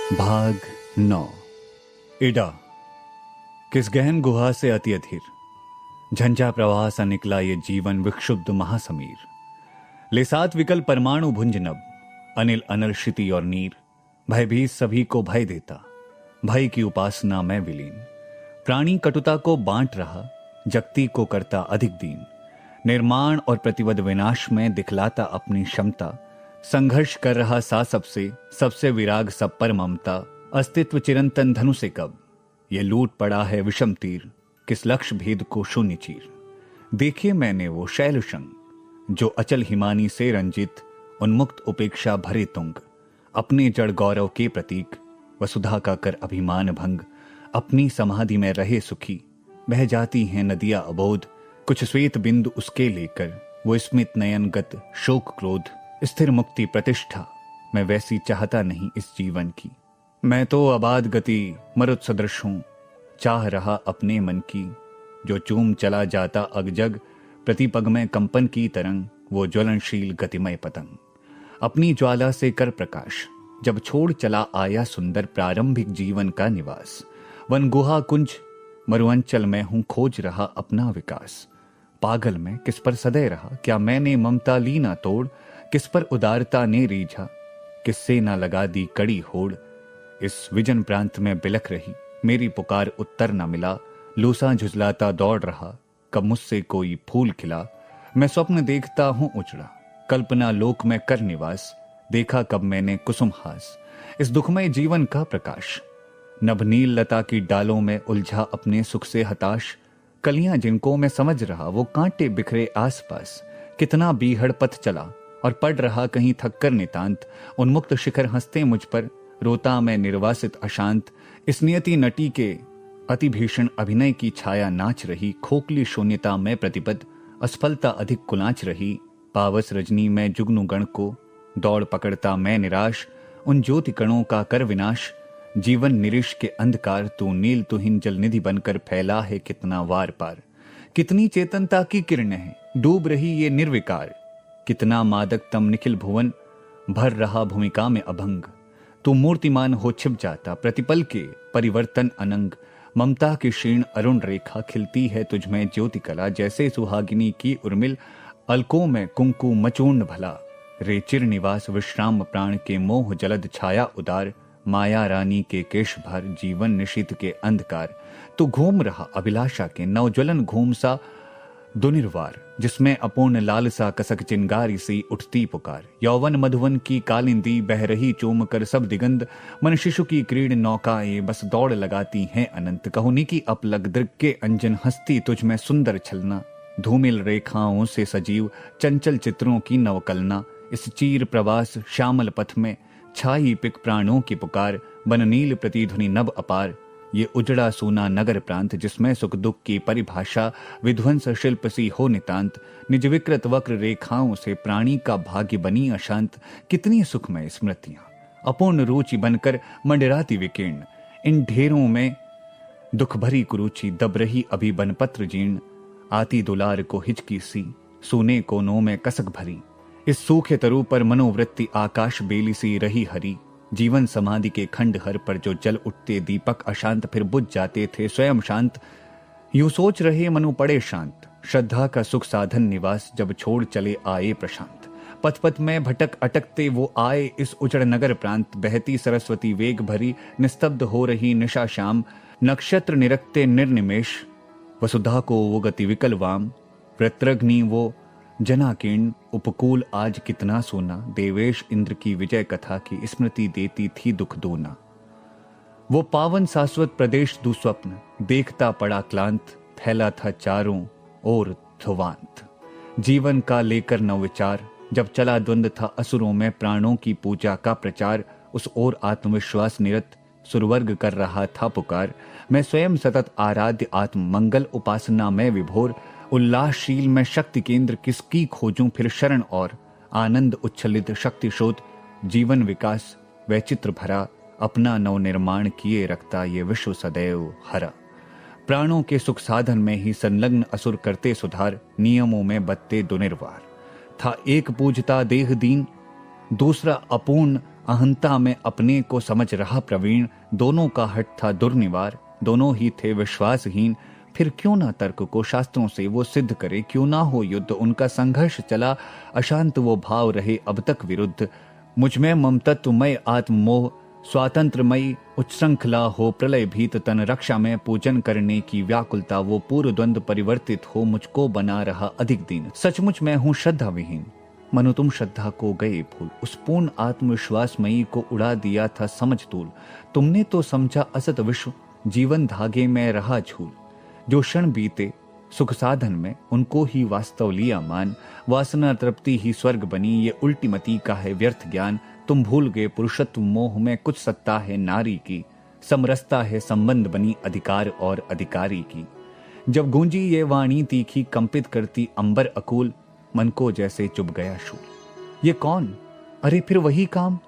भाग 9। इडा। किस गहन गुहा से अति अधीर झंझा प्रवाह सा निकला ये जीवन विक्षुब्ध महासमीर। ले सात विकल परमाणु भुंज नभ, अनिल अनल क्षिति और नीर। भयभीत सभी को भय देता, भय की उपासना में विलीन। प्राणी कटुता को बांट रहा, जगती को करता अधिक दीन। निर्माण और प्रतिवद विनाश में दिखलाता अपनी क्षमता। संघर्ष कर रहा सा सबसे विराग सब पर ममता। अस्तित्व चिरंतन धनु से कब, ये लूट पड़ा है विषम तीर। किस लक्ष्य भेद को शून्य चीर। देखे मैंने वो शैल शंग, जो अचल हिमानी से रंजित। उन्मुक्त उपेक्षा भरे तुंग, अपने जड़ गौरव के प्रतीक। वसुधा का कर अभिमान भंग, अपनी समाधि में रहे सुखी। बह जाती हैं नदियां अबोध, कुछ श्वेत बिंदु उसके लेकर। वो स्मित नयन गत शोक क्रोध, स्थिर मुक्ति प्रतिष्ठा। मैं वैसी चाहता नहीं इस जीवन की। मैं तो आबाद गति मरुत सदृश हूं, चाह रहा अपने मन की। जो चूम चला जाता अगजग, प्रतिपग में कंपन की तरंग। वो ज्वलनशील गतिमय पतंग, अपनी ज्वाला से कर प्रकाश। जब छोड़ चला आया सुंदर प्रारंभिक जीवन का निवास। वन गुहा कुंज मरुअंचल में हूं, खोज रहा अपना विकास। पागल में किस पर सदै रहा, क्या मैंने ममता ली ना तोड़। किस पर उदारता ने रीझा, किससे ना लगा दी कड़ी होड़। इस विजन प्रांत में बिलख रही, मेरी पुकार उत्तर न मिला। लूसा झुझलाता दौड़ रहा, कब मुझसे कोई फूल खिला। मैं स्वप्न देखता हूं उजड़ा, कल्पना लोक में कर निवास। देखा कब मैंने कुसुम हास, इस दुखमय जीवन का प्रकाश। नभनील लता की डालों में उलझा अपने सुख से हताश। कलियां जिनको मैं समझ रहा, वो कांटे बिखरे आसपास। कितना बीहड़ पथ चला और पड़ रहा कहीं थककर नितांत। उन्मुक्त शिखर हंसते मुझ पर, रोता मैं निर्वासित अशांत। इस नियति नटी के अति भीषण अभिनय की छाया नाच रही। खोखली शून्यता में प्रतिपद, असफलता अधिक कुलाच रही। पावस रजनी में जुगनू गण को, दौड़ पकड़ता मैं निराश। उन ज्योति कणों का कर विनाश, जीवन निरिश के अंधकार। तू नील तुहिन जल निधि बनकर फैला है कितना वार पार। कितनी चेतनता की किरण है, डूब रही ये निर्विकार। कितना मादक तम निखिल भुवन, भर रहा भूमिका में अभंग। तू मूर्तिमान हो छिप जाता, प्रतिपल के परिवर्तन अनंग। ममता की क्षीण अरुण रेखा, खिलती है तुझमें ज्योति कला। जैसे सुहागिनी की उर्मिल, अलकों में कुंकु मचूर्ण भला। रे चिर निवास विश्राम प्राण के, मोह जलद छाया उदार। माया रानी के केश भर, जीवन निशित के अंधकार। तू घूम रहा अभिलाषा के नवज्वलन घूम सा दुनिर्वार। जिसमें अपूर्ण लालसा कसक चिंगारी सी उठती पुकार। यौवन मधुवन की कालिंदी, बह रही चूम कर सब दिगंध। मन शिशु की क्रीड़ नौकाएं, बस दौड़ लगाती हैं अनंत। कहुनी की अपलग दृग के अंजन, हंसती तुझ में सुंदर छलना। धूमिल रेखाओं से सजीव चंचल चित्रों की नवकलना। इस चीर प्रवास श्यामल पथ में, छाई पिक प्राणों की पुकार। बननील प्रतिध्वनि नभ अपार, ये उजड़ा सूना नगर प्रांत। जिसमें सुख दुख की परिभाषा, विध्वंस शिल्प सी हो नितांत। निज विकृत वक्र रेखाओं से प्राणी का भाग्य बनी अशांत। कितनी सुखमय स्मृतियां अपूर्ण रुचि बनकर मंडराती विकीर्ण। इन ढेरों में दुख भरी कुरुचि, दब रही अभी बनपत्र जीर्ण। आती दुलार को हिचकी सी, सूने कोनों में कसक भरी। इस सूखे तरु पर मनोवृत्ति, आकाश बेली सी रही हरी। जीवन समाधि के खंडहर पर जो जल उठते दीपक अशांत, फिर बुझ जाते थे स्वयं शांत। यूं सोच रहे मनु पड़े शांत, श्रद्धा का सुख साधन निवास। जब छोड़ चले आए प्रशांत, पथ पथ में भटक अटकते वो आए। इस उजड़ नगर प्रांत, बहती सरस्वती वेग भरी। निस्तब्ध हो रही निशा शाम, नक्षत्र निरखते निर्निमेष। वसुधा को वो गति विकल वाम, वृत्रग्नि वो जनाकीर्ण। उपकूल आज कितना सोना, देवेश इंद्र की विजय कथा की स्मृति देती थी दुख दोना। वो पावन शाश्वत प्रदेश दुस्वप्न, देखता पड़ा क्लांत। फैला था चारों ओर ध्रुवांत, जीवन का लेकर नव विचार। जब चला द्वंद था असुरों में, प्राणों की पूजा का प्रचार। उस ओर आत्मविश्वास निरत, सुरवर्ग कर रहा था पुकार। मैं स्वयं सतत आराध्य आत्म मंगल उपासना में विभोर। उल्लासशील में शक्ति केंद्र, किसकी खोजूं फिर शरण और। आनंद उच्छलित शक्ति शोध, जीवन विकास वैचित्र भरा। अपना नव निर्माण किए रखता ये विश्व सदैव हरा। प्राणों के सुख साधन में ही संलग्न असुर करते सुधार। नियमों में बत्ते दुनिर्वार, था एक पूजता देह दीन। दूसरा अपूर्ण अहंता में अपने को समझ रहा प्रवीण, दोनों का हट था दुर्निवार, दोनों ही थे विश्वासहीन। फिर क्यों ना तर्क को शास्त्रों से वो सिद्ध करे, क्यों ना हो युद्ध उनका संघर्ष चला, अशांत वो भाव रहे अब तक विरुद्ध। मुझमें ममतत्वमय आत्ममोह स्वातंत्रमयी उच्छृंखला हो, प्रलय भीत तन रक्षा में पूजन करने की व्याकुलता वो पूर्व द्वंद्व परिवर्तित हो, मुझको बना रहा अधिक दीन। सचमुच मैं हूं श्रद्धा विहीन, मनु तुम श्रद्धा को गए भूल, उस पूर्ण आत्मविश्वासमयी को उड़ा दिया था समझ तूल। तुमने तो समझा असत विश्व, जीवन धागे में रहा झूल। जो क्षण बीते सुख साधन में, उनको ही वास्तव लिया मान। वासना तृप्ति ही स्वर्ग बनी, ये उल्टी मति का है व्यर्थ ज्ञान। तुम भूल गए पुरुषत्व मोह में कुछ सत्ता है नारी की, समरसता है संबंध बनी अधिकार और अधिकारी की। जब गूंजी ये वाणी तीखी, कंपित करती अंबर अकूल, मन को जैसे चुभ गया शूल। ये कौन? अरे फिर वही काम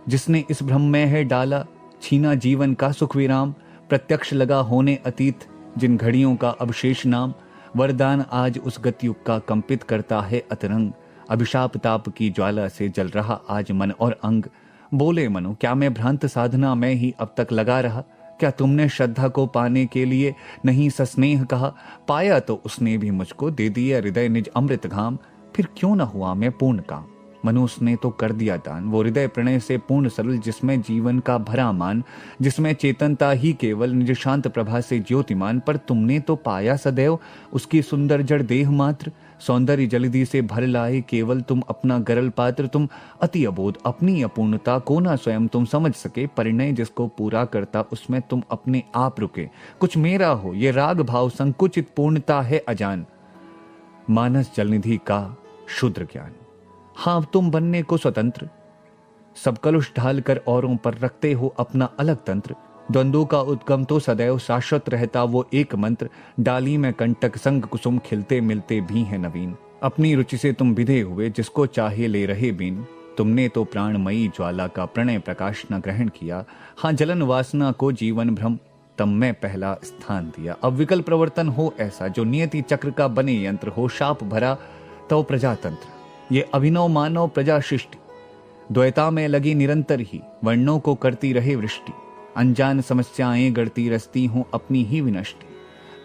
जिसने इस भ्रम में है डाला, छीना जीवन का सुख विराम। प्रत्यक्ष लगा होने अतीत, जिन घड़ियों का अवशेष नाम। वरदान आज उस गतियुग का कंपित करता है अतरंग। अभिशाप ताप की ज्वाला से जल रहा आज मन और अंग। बोले मनु, क्या मैं भ्रांत साधना में ही अब तक लगा रहा? क्या तुमने श्रद्धा को पाने के लिए नहीं सस्नेह कहा? पाया तो उसने भी मुझको, दे दिया हृदय निज अमृत घाम। फिर क्यों न हुआ मैं पूर्ण काम? मनु उसने तो कर दिया दान, वो हृदय प्रणय से पूर्ण सरल, जिसमें जीवन का भरा मान, जिसमें चेतनता ही केवल, निज शांत प्रभा से ज्योतिमान। पर तुमने तो पाया सदैव उसकी सुंदर जड़ देह मात्र, सौंदर्य जलधि से भर लाए केवल तुम अपना गरल पात्र। तुम अति अबोध, अपनी अपूर्णता को ना स्वयं तुम समझ सके। परिणय जिसको पूरा करता, उसमें तुम अपने आप रुके। कुछ मेरा हो ये राग भाव, संकुचित पूर्णता है अजान। मानस जलनिधि का शुद्र ज्ञान। हाँ तुम बनने को स्वतंत्र, सब कलुष ढाल कर औरों पर रखते हो अपना अलग तंत्र। द्वंद्वों का उद्गम तो सदैव शाश्वत रहता वो एक मंत्र। डाली में कंटक संग कुसुम, खिलते मिलते भी है नवीन। अपनी रुचि से तुम विधे हुए, जिसको चाहे ले रहे बीन। तुमने तो प्राणमयी ज्वाला का प्रणय प्रकाश न ग्रहण किया। हाँ जलन वासना को जीवन भ्रम, तब में पहला स्थान दिया। अब विकल प्रवर्तन हो ऐसा, जो नियति चक्र का बने यंत्र हो। शाप भरा तो प्रजातंत्र, ये अभिनव मानव प्रजा सृष्टि। द्वैता में लगी निरंतर ही, वर्णों को करती रहे वृष्टि। अनजान समस्याएं गढ़ती रचती हूं अपनी ही विनष्टि।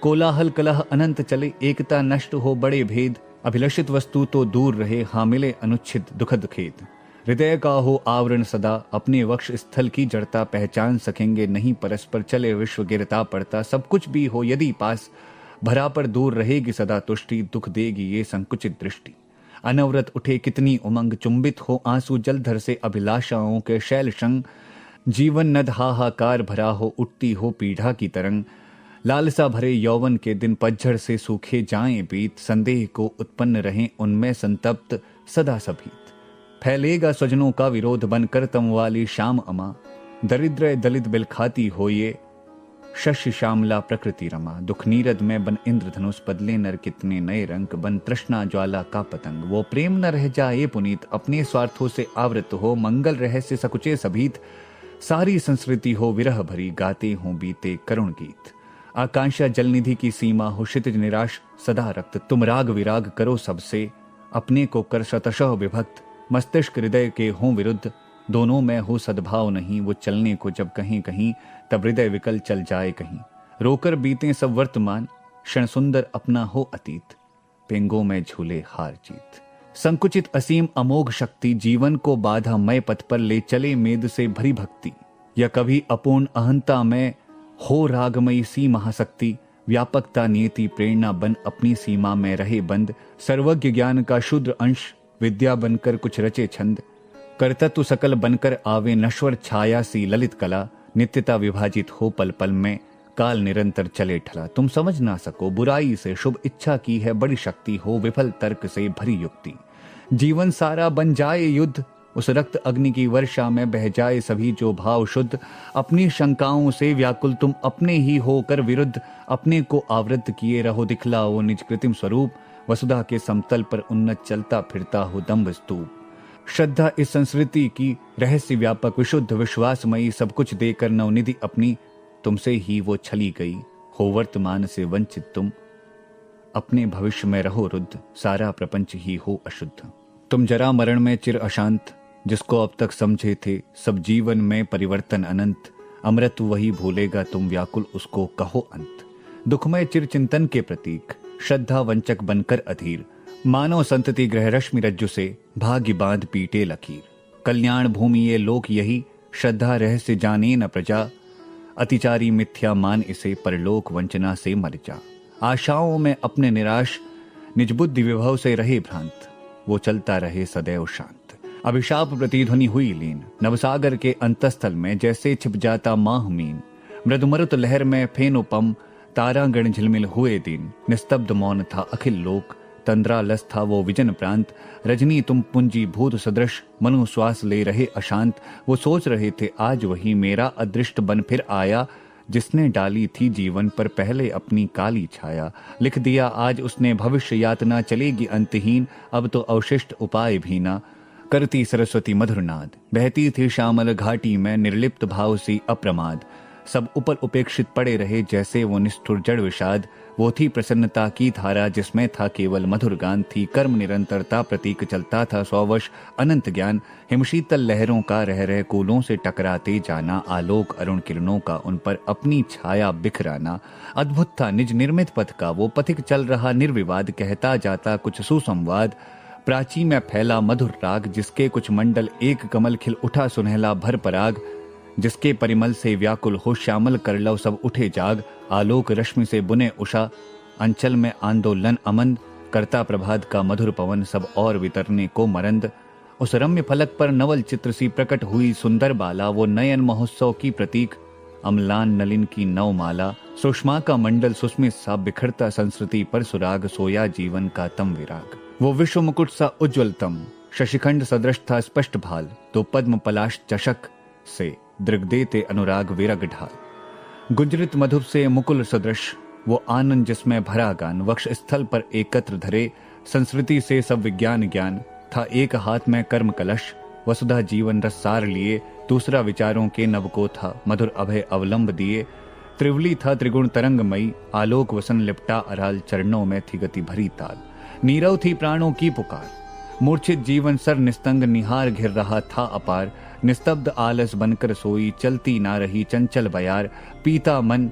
कोलाहल कलह अनंत चले, एकता नष्ट हो बड़े भेद। अभिलषित वस्तु तो दूर रहे, हाँ मिले अनुच्छिद दुखद खेद। हृदय का हो आवरण सदा, अपने वक्ष स्थल की जड़ता। पहचान सकेंगे नहीं परस्पर, चले विश्व गिरता पड़ता। सब कुछ भी हो यदि पास, भरा पर दूर रहेगी सदा तुष्टि। दुख देगी ये संकुचित दृष्टि। अनवरत उठे कितनी उमंग, चुंबित हो आंसू जलधर से अभिलाषाओं के शैल संग। जीवन नद हाहाकार भरा हो, उठती हो पीढ़ा की तरंग। लालसा भरे यौवन के दिन पतझड़ से सूखे जाएं बीत। संदेह को उत्पन्न रहें उनमें संतप्त सदा सभीत। फैलेगा स्वजनों का विरोध बनकर तम वाली शाम अमा। दरिद्र दलित बिल खाती हो ये, शशि श्यामला प्रकृति रमा। दुख नीरद में बन इंद्रधनुष, बदले नर कितने नए रंग। बन तृष्णा ज्वाला का पतंग, वो प्रेम न रह जाए पुनीत। अपने स्वार्थों से आवृत हो, मंगल रहस्य सकुचे सभीत। सारी संस्कृति हो विरह भरी, गाते हो बीते करुण गीत। आकांक्षा जलनिधि की सीमा हो, क्षितिज निराश सदा रक्त। तुम राग विराग करो सबसे, अपने को कर शतशः विभक्त। मस्तिष्क हृदय के हों विरुद्ध, दोनों में हो सद्भाव नहीं। वो चलने को जब कहीं कहीं, तब हृदय विकल चल जाए कहीं। रोकर बीते सब वर्तमान, क्षण सुंदर अपना हो अतीत। पेंगों में झूले हार जीत। संकुचित असीम अमोघ शक्ति, जीवन को बाधा मय पथ पर ले चले मेद से भरी भक्ति। या कभी अपूर्ण अहंता में हो रागमयी सी महाशक्ति। व्यापकता नियति प्रेरणा बन, अपनी सीमा में रहे बंद। सर्वज्ञ ज्ञान का शुद्र अंश, विद्या बनकर कुछ रचे छंद। कर्तत्व सकल बनकर आवे, नश्वर छाया सी ललित कला। नित्यता विभाजित हो पल पल में, काल निरंतर चले ठला। तुम समझ ना सको बुराई से शुभ, इच्छा की है बड़ी शक्ति। हो विफल तर्क से भरी युक्ति, जीवन सारा बन जाए युद्ध। उस रक्त अग्नि की वर्षा में बह जाए सभी जो भाव शुद्ध। अपनी शंकाओं से व्याकुल तुम अपने ही होकर विरुद्ध। अपने को आवृत किए रहो, दिखलाओ निज कृत्रिम स्वरूप। वसुधा के समतल पर उन्नत चलता फिरता हो दम्भ स्तूप। श्रद्धा इस संस्कृति की रहस्य व्यापक, विशुद्ध विश्वासमयी। सब कुछ देकर नवनिधि अपनी, तुमसे ही वो छली गई। हो वर्तमान से वंचित तुम, अपने भविष्य में रहो रुद्ध। सारा प्रपंच ही हो अशुद्ध। तुम जरा मरण में चिर अशांत, जिसको अब तक समझे थे सब जीवन में परिवर्तन अनंत, अमृत वही भूलेगा तुम व्याकुल उसको कहो अंत। दुखमय चिरचिंतन के प्रतीक, श्रद्धा वंचक बनकर अधीर, मानव संतति ग्रह रश्मि रज्जु से भाग्य बांध पीटे लकीर। कल्याण भूमि ये लोक यही, श्रद्धा रहस्य जाने न प्रजा, अतिचारी मिथ्या मान इसे परलोक वंचना से मर जा। आशाओं में अपने निराश, निज बुद्धि विभव से रहे भ्रांत, वो चलता रहे सदैव शांत। अभिशाप प्रतिध्वनि हुई लीन, नवसागर के अंतस्थल में जैसे छिप जाता माह मीन। मृदुमरुत लहर में फेनोपम, तारागण झिलमिल हुए दिन। निस्तब्ध मौन था अखिल लोक, तंद्रालस था वो विजन प्रांत। रजनी तुम पुंजी भूत सदृश, मनु श्वास ले रहे अशांत। वो सोच रहे थे आज वही मेरा अदृष्ट बन फिर आया, जिसने डाली थी जीवन पर पहले अपनी काली छाया। लिख दिया आज उसने भविष्य यातना चलेगी अंतहीन, अब तो अवशिष्ट उपाय भी ना। करती सरस्वती मधुर नाद, बहती थी श्यामल घाटी में निर्लिप्त भाव सी अप्रमाद। सब ऊपर उपेक्षित पड़े रहे जैसे वो निष्ठुर जड़ विषाद। वो थी प्रसन्नता की धारा जिसमें था केवल मधुर गान। थी कर्म निरंतरता प्रतीक, चलता था स्ववश अनंत ज्ञान। हिमशीतल लहरों का रह रहे कूलों से टकराते जाना, आलोक अरुण किरणों का उन पर अपनी छाया बिखराना। अद्भुत था निज निर्मित पथ का वो पथिक, चल रहा निर्विवाद, कहता जाता कुछ सुसंवाद। प्राची में फैला मधुर राग, जिसके कुछ मंडल एक कमल खिल उठा सुनहला भर पराग। जिसके परिमल से व्याकुल हो श्यामल करलव सब उठे जाग। आलोक रश्मि से बुने उषा, अंचल में आंदोलन अमन। करता प्रभात का मधुर पवन, सब और वितरने को मरंद। उस रम्य फलक पर नवल चित्र सी प्रकट हुई सुंदर बाला। वो नयन महोत्सव की प्रतीक, अम्लान नलिन की नवमाला। सुषमा का मंडल सुस्मित सा बिखरता, संस्कृति पर सुराग। सोया जीवन का तम विराग, वो विश्व मुकुट सा उज्ज्वलतम। शशिखंड सदृश था स्पष्ट भाल, तो पद्म पलाश चषक से दृग्देते अनुराग विरग ढाल। गुंजरित मधुप से मुकुल सदृश, वो आनंद जिसमें भरा गान। वक्ष स्थल पर एकत्र धरे, संस्कृति से सब विज्ञान ज्ञान। था एक हाथ में कर्म कलश, वसुधा जीवन रस सार लिए। दूसरा विचारों के नव को था, मधुर अभय अवलंब दिए। त्रिवली था त्रिगुण तरंगमयी, आलोक वसन लिपटा अराल। चरणों में थी गति भरी ताल, नीरव थी प्राणों की पुकार। मूर्छित जीवन सर निस्तंग, निहार घिर रहा था अपार। निस्तब्ध आलस बनकर सोई, चलती ना रही चंचल बयार। पीता मन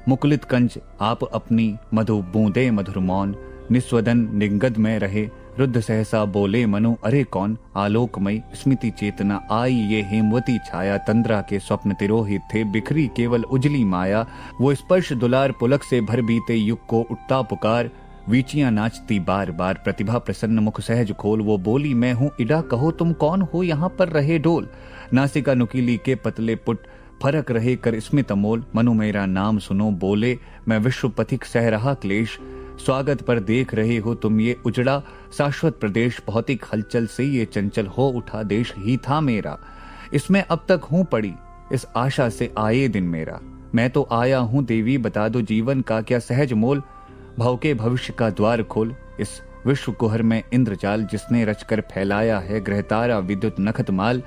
मुकुलित कंज, आप अपनी मधु बूंदे मधुर मौन। निस्वदन निगद में रहे, रुद्ध सहसा बोले मनु अरे कौन। आलोकमयी स्मृति चेतना आई, ये हेमवती छाया। तंद्रा के स्वप्न तिरोहित थे, बिखरी केवल उजली माया। वो स्पर्श दुलार पुलक से भर बीते युग को उठता पुकार। वीचियां नाचती बार बार, प्रतिभा प्रसन्न मुख सहज खोल। वो बोली मैं हूँ इडा, कहो तुम कौन हो, यहाँ पर रहे डोल। नासिका नुकीली के पतले पुट, फरक रहे कर स्मित अमोल। मनु मेरा नाम सुनो, बोले मैं विश्व पथिक सह रहा क्लेश। स्वागत पर देख रहे हो तुम ये उजड़ा शाश्वत प्रदेश। भौतिक हलचल से ये चंचल हो उठा देश ही था मेरा। इसमें अब तक हूँ पड़ी, इस आशा से आए दिन मेरा। मैं तो आया हूँ देवी, बता दो जीवन का क्या सहज मोल। भव के भविष्य का द्वार खोल, इस विश्व कुहर में इंद्रजाल। जिसने रचकर फैलाया है ग्रहतारा विद्युत नखत माल।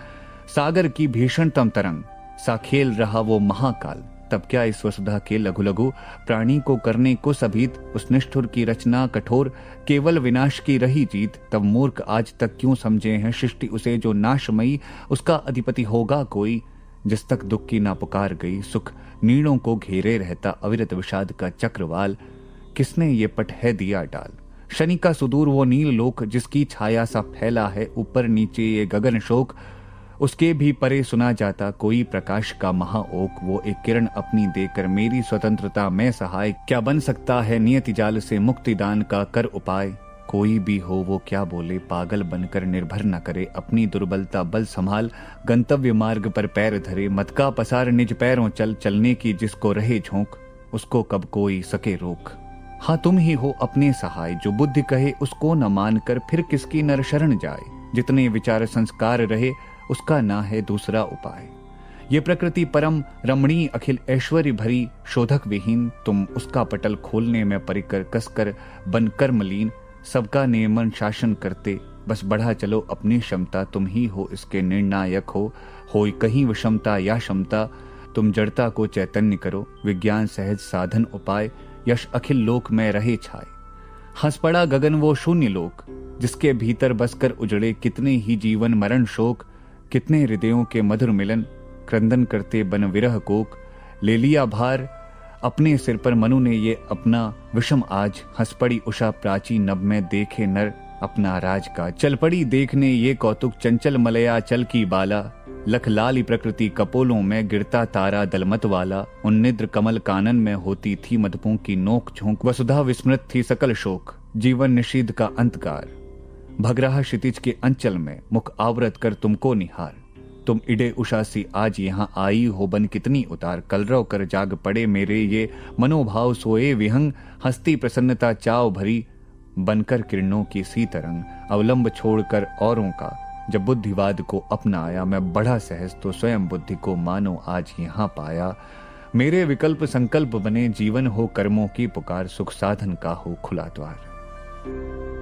सागर की भीषणतम तरंग सा खेल रहा वो महाकाल। तब क्या इस वसुधा के लघु लघु प्राणी को करने को सभीत। उस निष्ठुर की रचना कठोर, केवल विनाश की रही जीत। तब मूर्ख आज तक क्यों समझे हैं सृष्टि उसे, जो नाशमयी उसका अधिपति होगा कोई। जिस तक दुख की ना पुकार गई, सुख नीड़ों को घेरे रहता अविरत विषाद का चक्रवाल। किसने ये पट है दिया डाल, शनि का सुदूर वो नील लोक। जिसकी छाया सा फैला है ऊपर नीचे ये गगन शोक। उसके भी परे सुना जाता कोई प्रकाश का महाओक। वो एक किरण अपनी देकर मेरी स्वतंत्रता में सहाय। क्या बन सकता है नियति जाल से मुक्तिदान का कर उपाय। कोई भी हो वो क्या बोले, पागल बनकर निर्भर न करे। अपनी दुर्बलता बल संभाल, गंतव्य मार्ग पर पैर धरे। मत का पसार निज पैरों चल, चलने की जिसको रहे झोंक। उसको कब कोई सके रोक। हाँ तुम ही हो अपने सहाय, जो बुद्धि कहे उसको न मानकर फिर किसकी नर शरण जाए। जितने विचार संस्कार रहे उसका ना है दूसरा उपाय। ये प्रकृति परम रमणीय अखिल ऐश्वर्य भरी, शोधक विहीन। तुम उसका पटल खोलने में परिकर कसकर बनकर मलीन। सबका नियमन शासन करते बस बढ़ा चलो अपनी क्षमता। तुम ही हो इसके निर्णायक हो कहीं विषमता या क्षमता। तुम जड़ता को चैतन्य करो, विज्ञान सहज साधन उपाय। यश अखिल लोक में रहे छाए। हंस पड़ा गगन वो शून्य लोक, जिसके भीतर बसकर उजड़े कितने ही जीवन मरण शोक। कितने हृदयों के मधुर मिलन, क्रंदन करते बन विरह कोक। ले लिया भार अपने सिर पर मनु ने ये अपना विषम आज। हंस पड़ी उषा प्राची नभ में देखे नर अपना राज का। चल पड़ी देखने ये कौतुक चंचल मलया चल की बाला। लख लाली प्रकृति कपोलों में गिरता तारा दलमत वाला। उन निद्र कमल कानन में होती थी मधुपों की नोक झोंक। वसुधा विस्मृत थी सकल शोक, जीवन निषीद का अंतकार। भगराह क्षितिज के अंचल में मुख आवरत कर तुमको निहार। तुम इडे उषा सी आज यहाँ आई हो बन कितनी उतार। कलरव कर जाग पड़े मेरे ये मनोभाव सोए विहंग। हंसती प्रसन्नता चाव भरी बनकर किरणों की सी तरंग। अवलंब छोड़कर औरों का जब बुद्धिवाद को अपनाया। मैं बढ़ा सहज तो स्वयं बुद्धि को मानो आज यहाँ पाया। मेरे विकल्प संकल्प बने जीवन हो कर्मों की पुकार। सुख साधन का हो खुला द्वार।